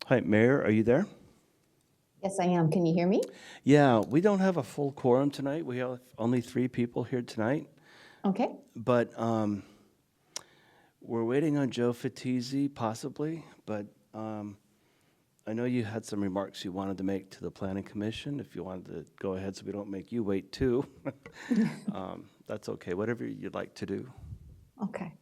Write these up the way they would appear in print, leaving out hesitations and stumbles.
Hi, Mayor, are you there? Yes, I am. Can you hear me? Yeah, we don't have a full quorum tonight. We have only 3 people here tonight, Okay. but we're waiting on Joe Fatizzi, possibly, but I know you had some remarks you wanted to make to the Planning Commission. If you wanted to go ahead so we don't make you wait too, that's okay, whatever you'd like to do. Okay.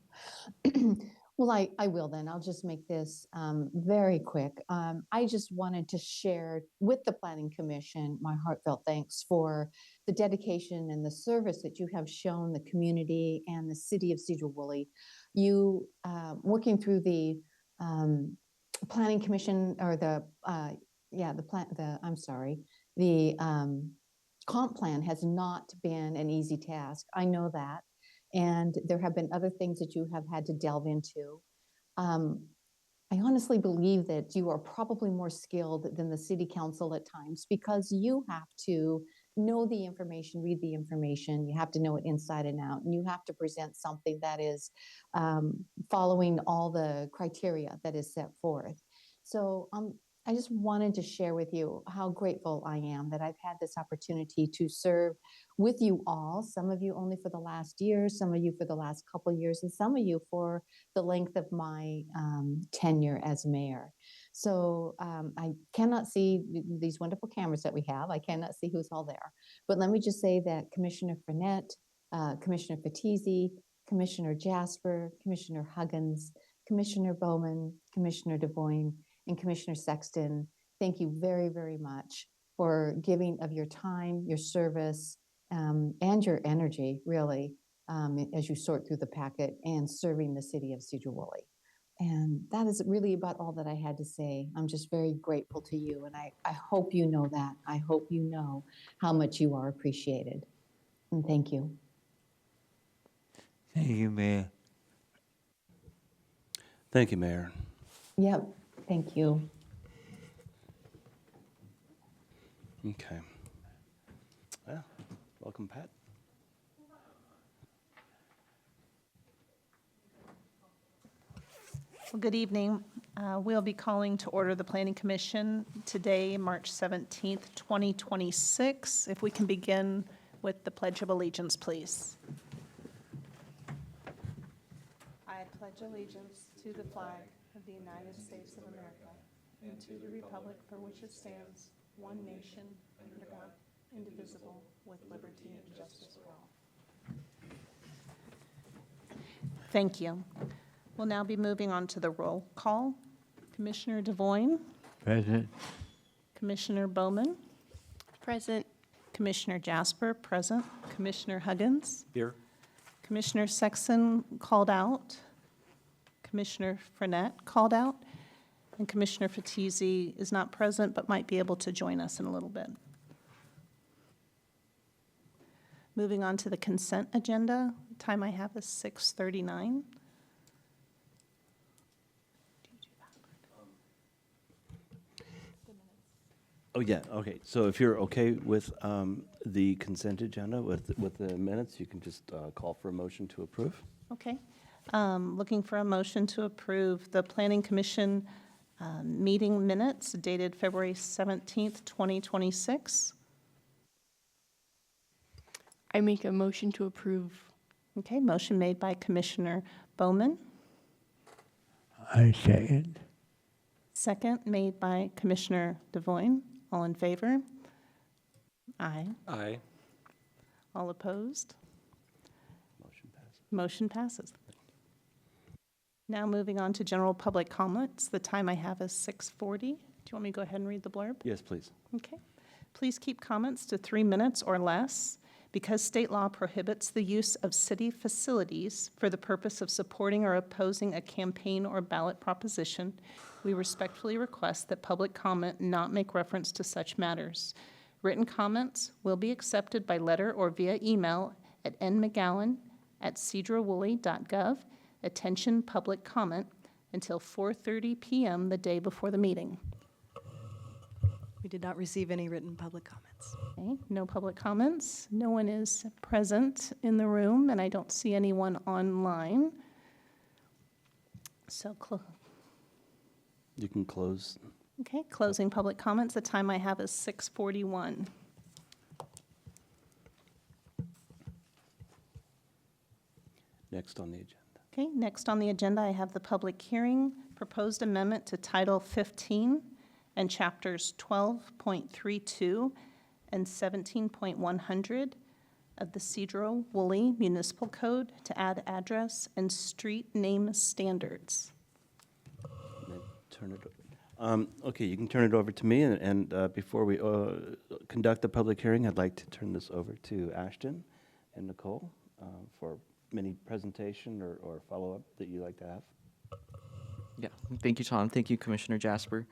Well, I will then. I'll just make this very quick. I just wanted to share with the Planning Commission my heartfelt thanks for the dedication and the service that you have shown the community and the city of Sedro-Woolley. You working through the Planning Commission or the comp plan has not been an easy task. I know that. And there have been other things that you have had to delve into. I honestly believe that you are probably more skilled than the city council at times because you have to know the information, read the information, you have to know it inside and out, and you have to present something that is following all the criteria that is set forth. So I just wanted to share with you how grateful I am that I've had this opportunity to serve with you all, some of you only for the last year, some of you for the last couple of years, and some of you for the length of my tenure as mayor. So I cannot see these wonderful cameras that we have. I cannot see who's all there. But let me just say that Commissioner Fournette, Commissioner Fatizzi, Commissioner Jasper, Commissioner Huggins, Commissioner Bowman, Commissioner DeVoyne, and Commissioner Sexton, thank you very, very much for giving of your time, your service, and your energy, really, as you sort through the packet and serving the city of Sedro-Woolley. And that is really about all that I had to say. I'm just very grateful to you, and I hope you know that. I hope you know how much you are appreciated. And thank you. Thank you, Mayor. Thank you, Mayor. Yep, thank you. Okay. Yeah, welcome, Pat. Well, good evening. We'll be calling to order the Planning Commission today, March 17th, 2026. If we can begin with the Pledge of Allegiance, please. I pledge allegiance to the flag of the United States of America and to the republic for which it stands, one nation, under God, indivisible, with liberty and justice for all. Thank you. We'll now be moving on to the roll call. Commissioner DeVoyne. Present. Commissioner Bowman. Present. Commissioner Jasper, present. Commissioner Huggins. Here. Commissioner Sexton called out. Commissioner Fournette called out. And Commissioner Fatizzi is not present but might be able to join us in a little bit. Moving on to the consent agenda. The time I have is 6:39. Oh, yeah, okay. So if you're okay with the consent agenda, with the minutes, you can just call for a motion to approve. Okay. Looking for a motion to approve the Planning Commission meeting minutes dated February 17th, 2026. I make a motion to approve. Okay, motion made by Commissioner Bowman. I second. Second made by Commissioner DeVoyne. All in favor? Aye. Aye. All opposed? Motion passes. Motion passes. Now moving on to general public comments. The time I have is 6:40. Do you want me to go ahead and read the blurb? Yes, please. Okay. Please keep comments to 3 minutes or less. Because state law prohibits the use of city facilities for the purpose of supporting or opposing a campaign or ballot proposition, we respectfully request that public comment not make reference to such matters. Written comments will be accepted by letter or via email at nmcgowan@sedrowoolley.gov. Attention public comment until 4:30 p.m. the day before the meeting. We did not receive any written public comments. Okay, no public comments. No one is present in the room, and I don't see anyone online. So You can close Okay, closing public comments. The time I have is 6:41. Next on the agenda. Okay, next on the agenda, I have the public hearing, proposed amendment to Title 15 and Chapters 12.32 and 17.100 of the Sedro-Woolley Municipal Code to add address and street name standards. And then turn it, okay, you can turn it over to me, and before we conduct the public hearing, I'd like to turn this over to Ashton and Nicole for any presentation or follow-up that you'd like to have. Yeah, thank you, Tom. Thank you, Commissioner Jasper.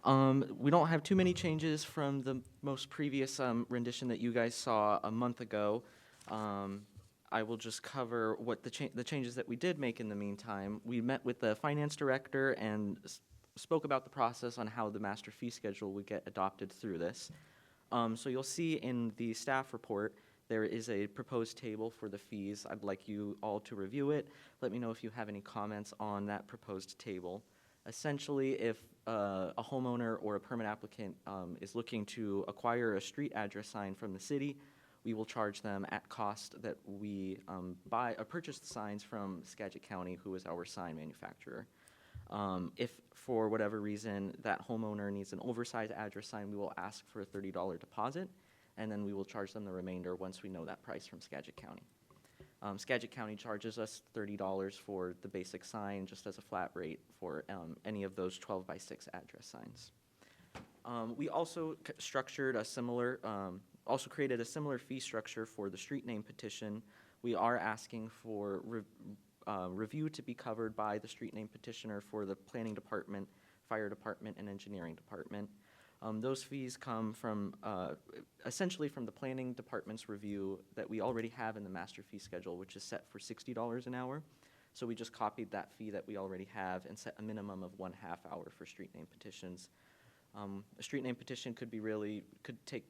We don't have too many changes from the most previous rendition that you guys saw a month ago. I will just cover what the changes that we did make in the meantime. We met with the finance director and spoke about the process on how the master fee schedule would get adopted through this. So you'll see in the staff report, there is a proposed table for the fees. I'd like you all to review it. Let me know if you have any comments on that proposed table. Essentially, if a homeowner or a permit applicant is looking to acquire a street address sign from the city, we will charge them at cost that we purchase the signs from Skagit County, who is our sign manufacturer. If for whatever reason that homeowner needs an oversized address sign, we will ask for a $30 deposit, and then we will charge them the remainder once we know that price from Skagit County. Skagit County charges us $30 for the basic sign, just as a flat rate for any of those 12x6 address signs. We also structured a similar, also created a similar fee structure for the street name petition. We are asking for review to be covered by the street name petitioner for the planning department, fire department, and engineering department. Those fees come from, essentially from the planning department's review that we already have in the master fee schedule, which is set for $60 an hour. So we just copied that fee that we already have and set a minimum of 1/2 hour for street name petitions. A street name petition could take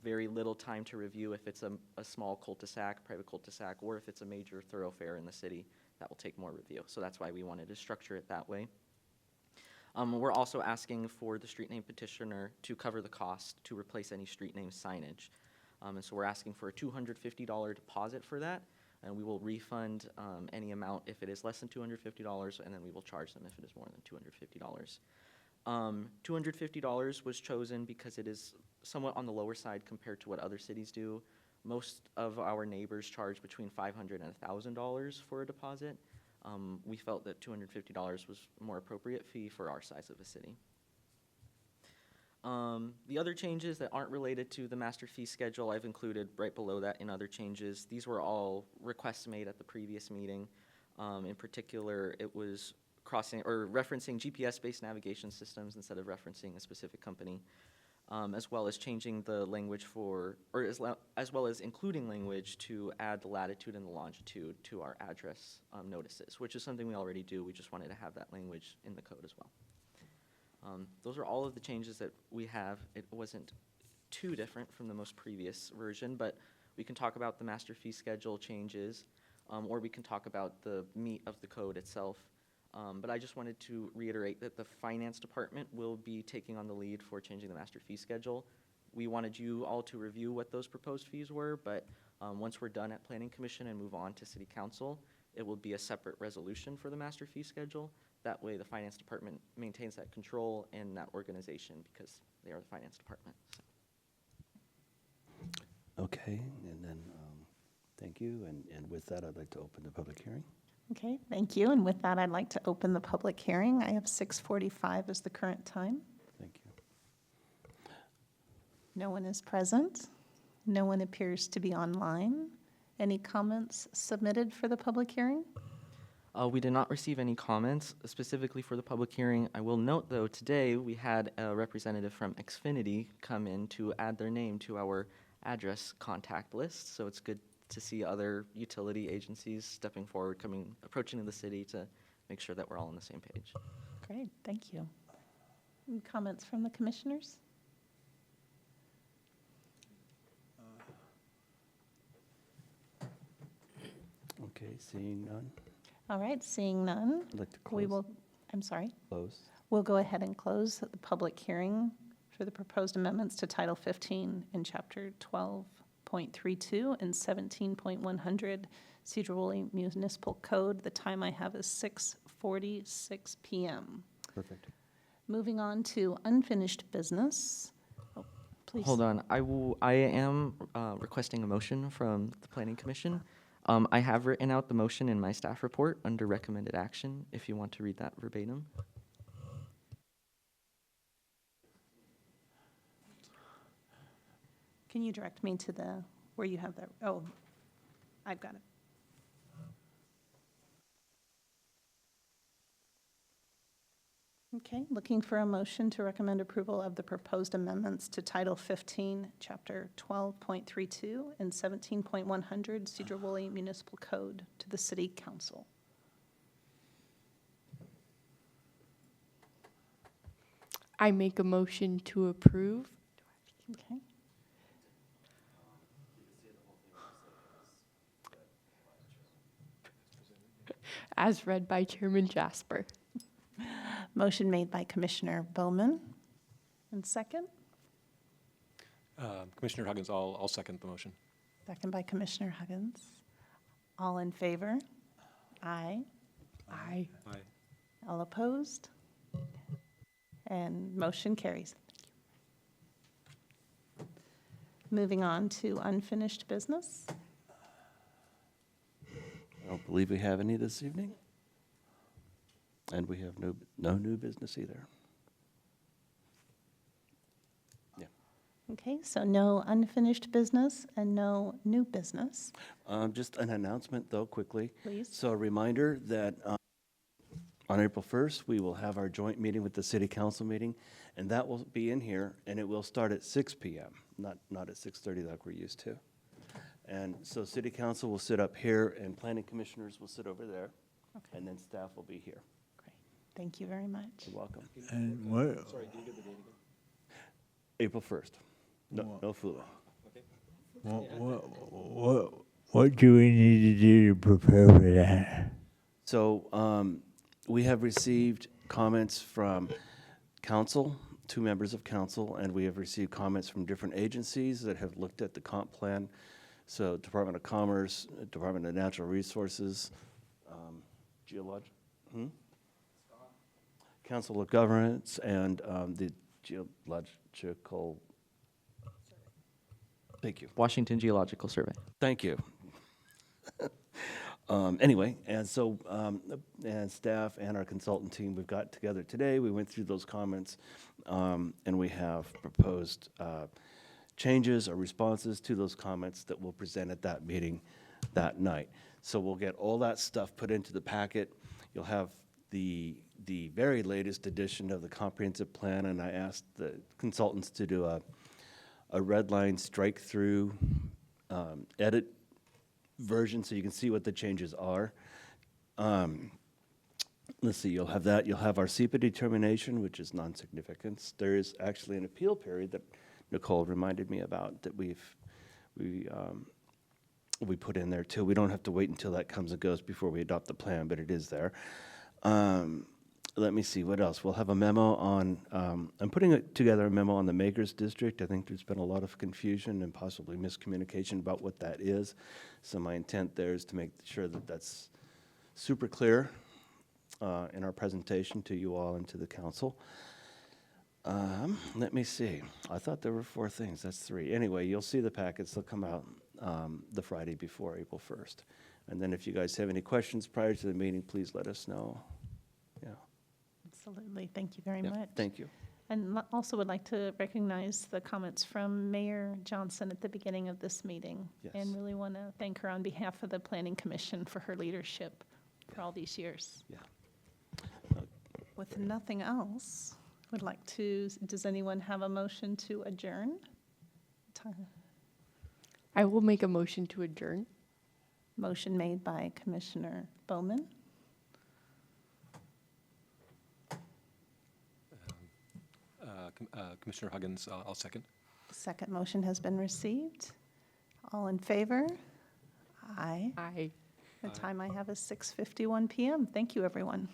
very little time to review if it's a small cul-de-sac, private cul-de-sac, or if it's a major thoroughfare in the city, that will take more review. So that's why we wanted to structure it that way. We're also asking for the street name petitioner to cover the cost to replace any street name signage. And so we're asking for a $250 deposit for that, and we will refund any amount if it is less than $250, and then we will charge them if it is more than $250. $250 was chosen because it is somewhat on the lower side compared to what other cities do. Most of our neighbors charge between $500 and $1,000 for a deposit. We felt that $250 was a more appropriate fee for our size of a city. The other changes that aren't related to the master fee schedule, I've included right below that in other changes. These were all requests made at the previous meeting. In particular, it was referencing GPS-based navigation systems instead of referencing a specific company, as well as changing the language as well as including language to add the latitude and the longitude to our address notices, which is something we already do. We just wanted to have that language in the code as well. Those are all of the changes that we have. It wasn't too different from the most previous version, but we can talk about the master fee schedule changes, or we can talk about the meat of the code itself. But I just wanted to reiterate that the finance department will be taking on the lead for changing the master fee schedule. We wanted you all to review what those proposed fees were, but once we're done at Planning Commission and move on to City Council, it will be a separate resolution for the master fee schedule. That way the finance department maintains that control and that organization because they are the finance department. So. Okay, and then thank you. And with that, I'd like to open the public hearing. Okay, thank you. And with that, I'd like to open the public hearing. I have 6:45 as the current time. Thank you. No one is present. No one appears to be online. Any comments submitted for the public hearing? We did not receive any comments specifically for the public hearing. I will note, though, today we had a representative from Xfinity come in to add their name to our address contact list. So it's good to see other utility agencies stepping forward, approaching the city to make sure that we're all on the same page. Great, thank you. Any comments from the commissioners? Okay, seeing none, All right, seeing none, I'd like to we close. will, I'm sorry. Close. We'll go ahead and close the public hearing for the proposed amendments to Title 15 in Chapter 12.32 and 17.100 Sedro-Woolley Municipal Code. The time I have is 6:46 p.m. Perfect. Moving on to unfinished business. Oh, please. Hold on, I am requesting a motion from the Planning Commission. I have written out the motion in my staff report under recommended action, if you want to read that verbatim. Can you direct me to the, where you have that? Oh, I've got it. Okay, looking for a motion to recommend approval of the proposed amendments to Title 15, Chapter 12.32 and 17.100 Sedro-Woolley Municipal Code to the City Council. I make a motion to approve Okay. as read by Chairman Jasper. Motion made by Commissioner Bowman. And second? Commissioner Huggins, I'll second the motion. Second by Commissioner Huggins. All in favor? Aye. Aye. Aye. All opposed? And motion carries. Moving on to unfinished business. I don't believe we have any this evening. And we have no new business either. Yeah. Okay, so no unfinished business and no new business, Just an announcement, though, quickly. please. So a reminder that on April 1st, we will have our joint meeting with the city council meeting, and that will be in here, and it will start at 6 p.m., not at 6:30 like we're used to. And so city council will sit up here, and planning commissioners will sit over there, Okay. and then staff will be here. Great. Thank you very much. You're welcome. And what, April 1st. No fooling. what do we need to do to prepare for that? So we have received comments from council, 2 members of council, and we have received comments from different agencies that have looked at the comp plan. So Department of Commerce, Department of Natural Resources, Council of Governments, and the Geological. Thank you. Washington Geological Survey. Thank you. Anyway, and so, and staff and our consultant team, we've got together today, we went through those comments, and we have proposed changes or responses to those comments that we'll present at that meeting that night. So we'll get all that stuff put into the packet. You'll have the very latest edition of the comprehensive plan, and I asked the consultants to do a red line strike through edit version so you can see what the changes are. Let's see, you'll have that. You'll have our SEPA determination, which is non-significance. There is actually an appeal period that Nicole reminded me about that we put in there too. We don't have to wait until that comes and goes before we adopt the plan, but it is there. Let me see, what else? We'll have a memo on, I'm putting together a memo on the Makers District. I think there's been a lot of confusion and possibly miscommunication about what that is. So my intent there is to make sure that that's super clear in our presentation to you all and to the council. Let me see. I thought there were 4 things. That's 3. Anyway, you'll see the packets. They'll come out the Friday before April 1st. And then if you guys have any questions prior to the meeting, please let us know. Yeah. Absolutely. Thank you very Yeah, much. thank you. And also would like to recognize the comments from Mayor Johnson at the beginning of this meeting. Yes. And really want to thank her on behalf of the Planning Commission for her leadership for all these years. Yeah. With nothing else, would like to, does anyone have a motion to adjourn? I will make a motion to adjourn. Motion made by Commissioner Bowman. Commissioner Huggins, I'll second. Second motion has been received. All in favor? Aye. Aye. The time I have is 6:51 PM. Thank you, everyone.